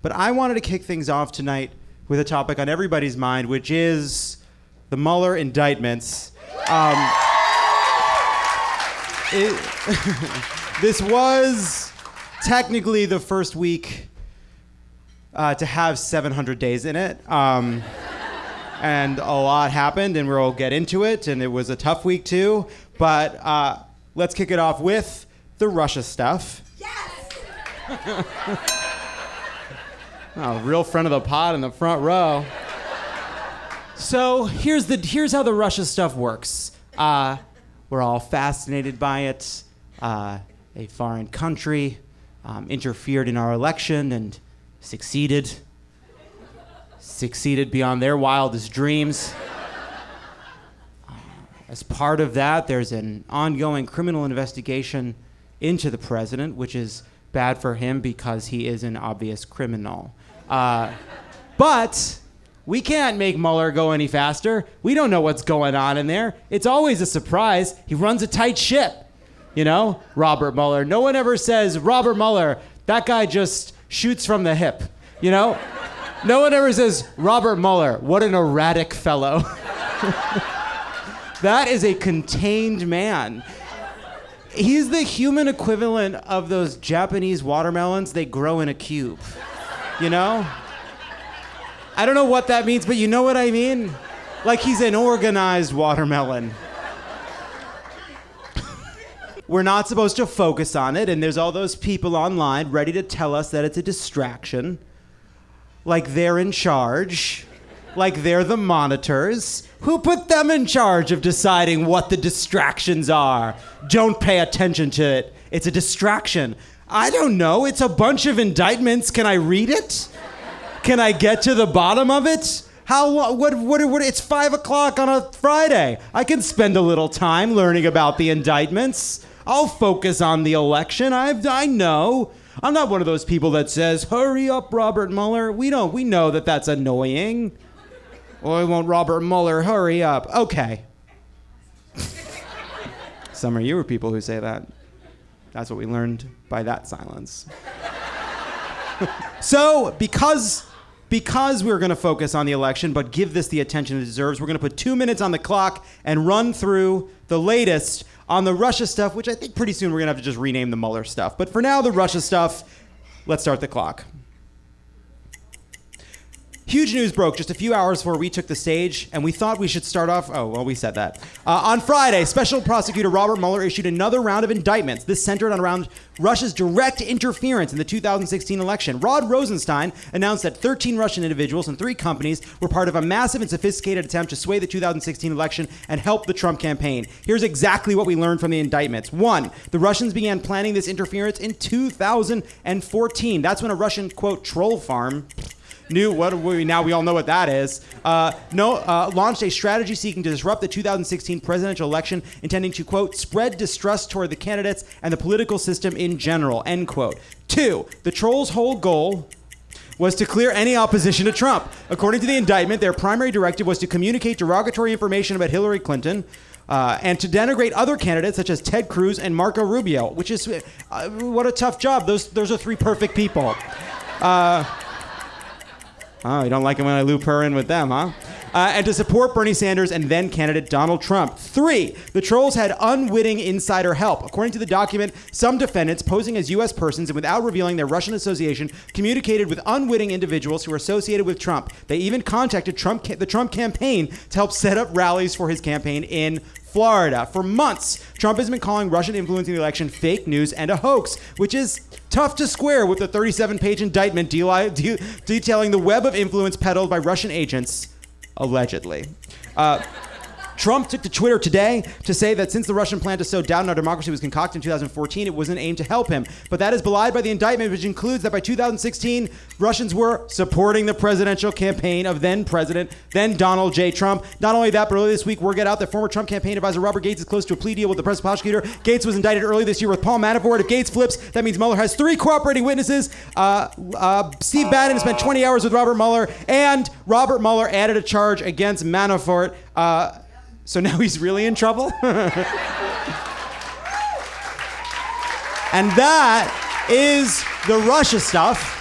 But I wanted to kick things off tonight with a topic on everybody's mind, which is the Mueller indictments. This was technically the first week to have 700 days in it. And a lot happened, and we'll get into it, and it was a tough week too. But let's kick it off with the Russia stuff. Yes! Oh, real friend of the pod in the front row. So here's how the Russia stuff works. We're all fascinated by it. A foreign country interfered in our election and succeeded beyond their wildest dreams. As part of that, there's an ongoing criminal investigation into the president, which is bad for him because he is an obvious criminal. But we can't make Mueller go any faster. We don't know what's going on in there. It's always a surprise. He runs a tight ship, you know, Robert Mueller. No one ever says, Robert Mueller, that guy just shoots from the hip, you know? No one ever says, Robert Mueller, what an erratic fellow. That is a contained man. He's the human equivalent of those Japanese watermelons they grow in a cube, you know? I don't know what that means, but you know what I mean? Like he's an organized watermelon. We're not supposed to focus on it, and there's all those people online ready to tell us that it's a distraction. Like they're in charge. Like they're the monitors. Who put them in charge of deciding what the distractions are? Don't pay attention to it. It's a distraction. I don't know. It's a bunch of indictments. Can I read it? Can I get to the bottom of it? What, it's 5 o'clock on a Friday. I can spend a little time learning about the indictments. I'll focus on the election. I know. I'm not one of those people that says, hurry up, Robert Mueller. We know that that's annoying. Why won't Robert Mueller hurry up? Okay. Some of you are people who say that. That's what we learned by that silence. So, because we're going to focus on the election, but give this the attention it deserves, we're going to put 2 minutes on the clock and run through the latest on the Russia stuff, which I think pretty soon we're going to have to just rename the Mueller stuff. But for now, the Russia stuff, let's start the clock. Huge news broke just a few hours before we took the stage, and we thought we should start off... Oh, well, we said that. On Friday, Special Prosecutor Robert Mueller issued another round of indictments. This centered around Russia's direct interference in the 2016 election. Rod Rosenstein announced that 13 Russian individuals and 3 companies were part of a massive and sophisticated attempt to sway the 2016 election and help the Trump campaign. Here's exactly what we learned from the indictments. 1, the Russians began planning this interference in 2014. That's when a Russian, quote, troll farm... now we all know what that is. Launched a strategy seeking to disrupt the 2016 presidential election, intending to, quote, spread distrust toward the candidates and the political system in general, end quote. 2, the trolls' whole goal was to clear any opposition to Trump. According to the indictment, their primary directive was to communicate derogatory information about Hillary Clinton, and to denigrate other candidates such as Ted Cruz and Marco Rubio, which is, what a tough job. Those are 3 perfect people. Oh, you don't like it when I loop her in with them, huh? And to support Bernie Sanders and then candidate Donald Trump. 3, the trolls had unwitting insider help. According to the document, some defendants posing as U.S. persons and without revealing their Russian association communicated with unwitting individuals who were associated with Trump. They even contacted the Trump campaign to help set up rallies for his campaign in Florida. For months, Trump has been calling Russian influence in the election fake news and a hoax, which is tough to square with the 37-page indictment detailing the web of influence peddled by Russian agents, allegedly. Trump took to Twitter today to say that since the Russian plan to sow doubt in our democracy was concocted in 2014, it wasn't aimed to help him. But that is belied by the indictment, which includes that by 2016, Russians were supporting the presidential campaign of then-President, then Donald J. Trump. Not only that, but earlier this week, word got out that former Trump campaign advisor Robert Gates is close to a plea deal with the press prosecutor. Gates was indicted early this year with Paul Manafort. If Gates flips, that means Mueller has 3 cooperating witnesses. Steve Bannon spent 20 hours with Robert Mueller, and Robert Mueller added a charge against Manafort. So now he's really in trouble? And that is the Russia stuff.